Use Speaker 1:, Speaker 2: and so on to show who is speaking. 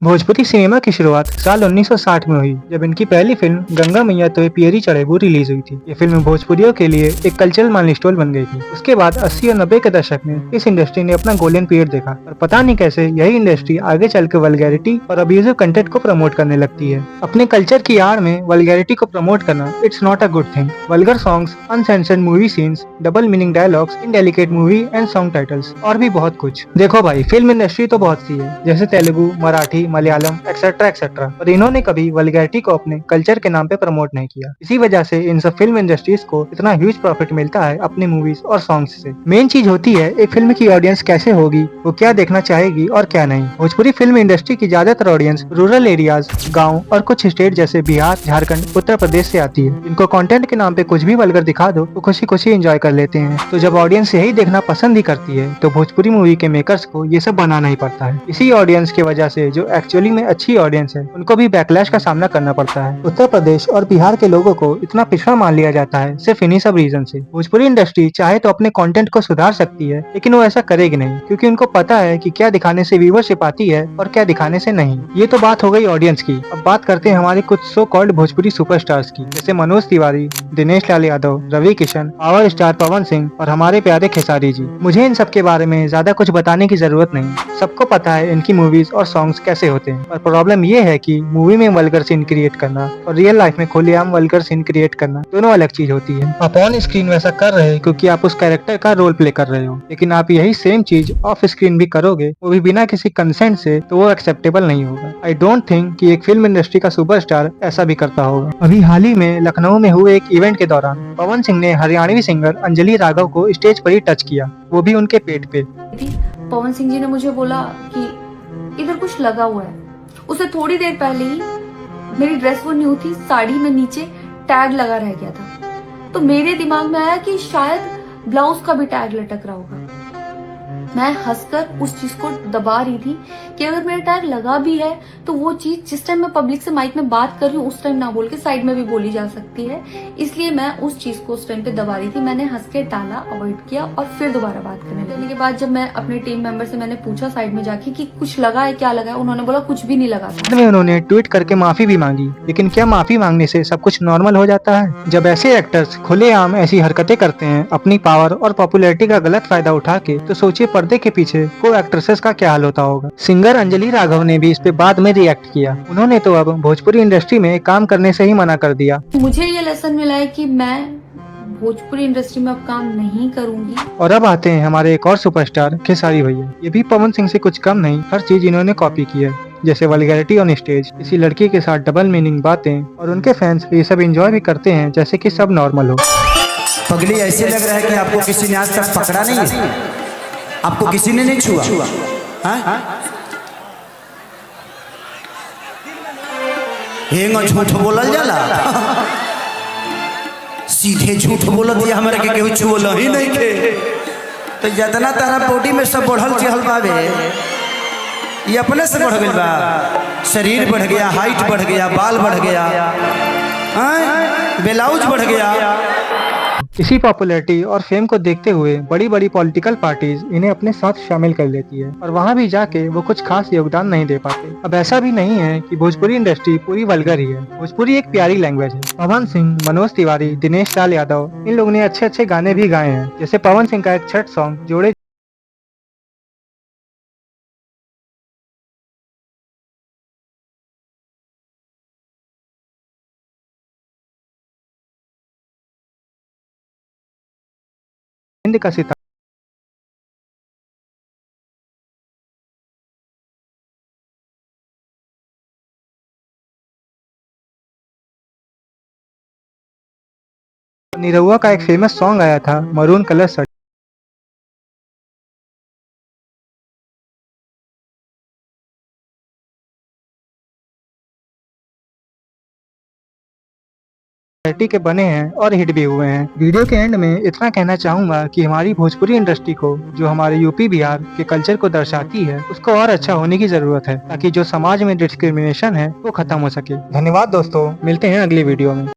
Speaker 1: Bhojpuri cinema की शुरुआत साल 1960 में हुई, जब इनकी पहली फिल्म गंगा मैया तोय पियरी चढ़ेबू रिलीज हुई थी। ये फिल्म भोजपुरियों के लिए एक कल्चरल माइलस्टोन बन गई थी। उसके बाद 80 और 90 के दशक में इस इंडस्ट्री ने अपना गोल्डन पीरियड देखा और पता नहीं कैसे यही इंडस्ट्री आगे चलकर वल्गैरिटी और अब्यूजिव कंटेंट को प्रमोट करने लगती है। अपने कल्चर की आड़ में वल्गैरिटी को प्रमोट करना it's not a good thing. Vulgar songs, uncensored movie scenes, double meaning dialogues, indelicate movie and song titles और भी बहुत कुछ। देखो भाई, फिल्म इंडस्ट्री तो बहुत सी है, जैसे तेलुगु, मराठी, मलयालम एक्सेट्रा एक्सेट्रा, और इन्होंने कभी वल्गैरिटी को अपने कल्चर के नाम पे प्रमोट नहीं किया। इसी वजह से इन सब फिल्म इंडस्ट्रीज को इतना ह्यूज प्रॉफिट मिलता है अपनी मूवीज और सॉन्ग्स से। मेन चीज होती है एक फिल्म की ऑडियंस कैसे होगी, वो क्या देखना चाहेगी और क्या नहीं। भोजपुरी फिल्म इंडस्ट्री की ज्यादातर ऑडियंस रूरल एरियाज, गाँव और कुछ स्टेट जैसे बिहार, झारखंड, उत्तर प्रदेश से आती है। इनको कंटेंट के नाम पे कुछ भी वल्गर दिखा दो तो खुशी खुशी एंजॉय कर लेते हैं। तो जब ऑडियंस यही देखना पसंद ही करती है तो भोजपुरी मूवी के मेकर्स को ये सब बनाना ही पड़ता है। इसी ऑडियंस की वजह से जो एक्चुअली में अच्छी ऑडियंस है उनको भी बैकलैश का सामना करना पड़ता है। उत्तर प्रदेश और बिहार के लोगों को इतना पिछड़ा मान लिया जाता है सिर्फ इन्हीं सब रीजन से। भोजपुरी इंडस्ट्री चाहे तो अपने कंटेंट को सुधार सकती है, लेकिन वो ऐसा करेगी नहीं, क्योंकि उनको पता है कि क्या दिखाने से व्यूअरशिप आती है और क्या दिखाने से नहीं। ये तो बात हो गई ऑडियंस की। अब बात करते हैं हमारे कुछ सो कॉल्ड भोजपुरी सुपरस्टार्स की, जैसे मनोज तिवारी, दिनेश लाल यादव, रवि किशन, पावर स्टार पवन सिंह और हमारे प्यारे खेसारी जी। मुझे इन सब के बारे में ज्यादा कुछ बताने की जरूरत नहीं, सबको पता है इनकी मूवीज और सॉन्ग्स कैसे होते हैं। और प्रॉब्लम ये है कि मूवी में वल्गर सीन क्रिएट करना और रियल लाइफ में खुलेआम वल्गर सीन क्रिएट करना दोनों अलग चीज होती है। आप ऑन स्क्रीन वैसा कर रहे हैं क्योंकि आप उस कैरेक्टर का रोल प्ले कर रहे हो, लेकिन आप यही सेम चीज ऑफ स्क्रीन भी करोगे, वो भी बिना किसी कंसेंट से, तो वो एक्सेप्टेबल नहीं होगा। आई डोंट थिंक कि एक फिल्म इंडस्ट्री का सुपरस्टार ऐसा भी करता होगा। अभी हाल ही में लखनऊ में हुए एक इवेंट के दौरान पवन सिंह ने हरियाणवी सिंगर अंजलि राघव को स्टेज पर ही टच किया, वो भी उनके पेट पे।
Speaker 2: पवन सिंह जी ने मुझे बोला कि इधर कुछ लगा हुआ है। उसे थोड़ी देर पहले ही मेरी ड्रेस वो न्यू थी, साड़ी में नीचे टैग लगा रह गया था, तो मेरे दिमाग में आया कि शायद ब्लाउज का भी टैग लटक रहा होगा। मैं हंसकर उस चीज को दबा रही थी कि अगर मेरा टैग लगा भी है तो वो चीज जिस टाइम मैं पब्लिक से माइक में बात कर रही हूँ उस टाइम ना बोल के साइड में भी बोली जा सकती है, इसलिए मैं उस चीज को उस टाइम पे दबा रही थी। मैंने हंस के टाला, अवॉइड किया और फिर दोबारा बात करने के बाद जब मैं अपने टीम मेंबर से मैंने पूछा साइड में जाके कि कुछ लगा है, क्या लगा है, उन्होंने बोला कुछ भी नहीं लगा था।
Speaker 1: उन्होंने ट्वीट करके माफी भी मांगी, लेकिन क्या माफी मांगने से सब कुछ नॉर्मल हो जाता है? जब ऐसे एक्टर्स खुलेआम ऐसी हरकतें करते हैं अपनी पावर और पॉपुलैरिटी का गलत फायदा उठा के, तो सोचिए पर्दे के पीछे को एक्ट्रेसेस का क्या हाल होता होगा। सिंगर अंजलि राघव ने भी इस पे बाद में रिएक्ट किया। उन्होंने तो अब भोजपुरी इंडस्ट्री में काम करने से ही मना कर दिया।
Speaker 2: मुझे ये लेसन मिला है कि मैं भोजपुरी इंडस्ट्री में अब काम नहीं करूंगी।
Speaker 1: और अब आते हैं हमारे एक और सुपरस्टार खेसारी भैया। ये भी पवन सिंह से कुछ कम नहीं, हर चीज इन्होंने कॉपी की है, जैसे वल्गैरिटी ऑन स्टेज, किसी लड़की के साथ डबल मीनिंग बातें, और उनके फैंस ये सब एंजॉय भी करते हैं जैसे कि सब नॉर्मल हो।
Speaker 3: पगली, ऐसे लग रहा है कि आपको किसी ने आज तक पकड़ा नहीं है, आपको किसी ने नहीं छुआ। झूठ बोलल जाला, सीधे झूठ बोलत दिया हमरा के केहू छुअल ही नहीं के। तो जितना तारा बॉडी में सब बढ़ल चहल बावे, ये अपने से बढ़ गइल बा। शरीर बढ़ गया, हाइट बढ़ गया, बाल बढ़ गया, ब्लाउज बढ़ गया।
Speaker 1: इसी पॉपुलैरिटी और फेम को देखते हुए बड़ी बड़ी पॉलिटिकल पार्टीज इन्हें अपने साथ शामिल कर लेती है, और वहाँ भी जाके वो कुछ खास योगदान नहीं दे पाते। अब ऐसा भी नहीं है कि भोजपुरी इंडस्ट्री पूरी वल्गर ही है। भोजपुरी एक प्यारी लैंग्वेज है। पवन सिंह, मनोज तिवारी, दिनेश लाल यादव, इन लोगों ने अच्छे अच्छे गाने भी गाए हैं, जैसे पवन सिंह का एक छठ सॉन्ग जोड़े हिंद का सितारा। निरहुआ का एक फेमस सॉन्ग आया था, मरून कलर शर्ट। के बने हैं और हिट भी हुए हैं। वीडियो के एंड में इतना कहना चाहूंगा कि हमारी भोजपुरी इंडस्ट्री को, जो हमारे यूपी बिहार के कल्चर को दर्शाती है, उसको और अच्छा होने की जरूरत है, ताकि जो समाज में डिस्क्रिमिनेशन है वो खत्म हो सके। धन्यवाद दोस्तों, मिलते हैं अगली वीडियो में।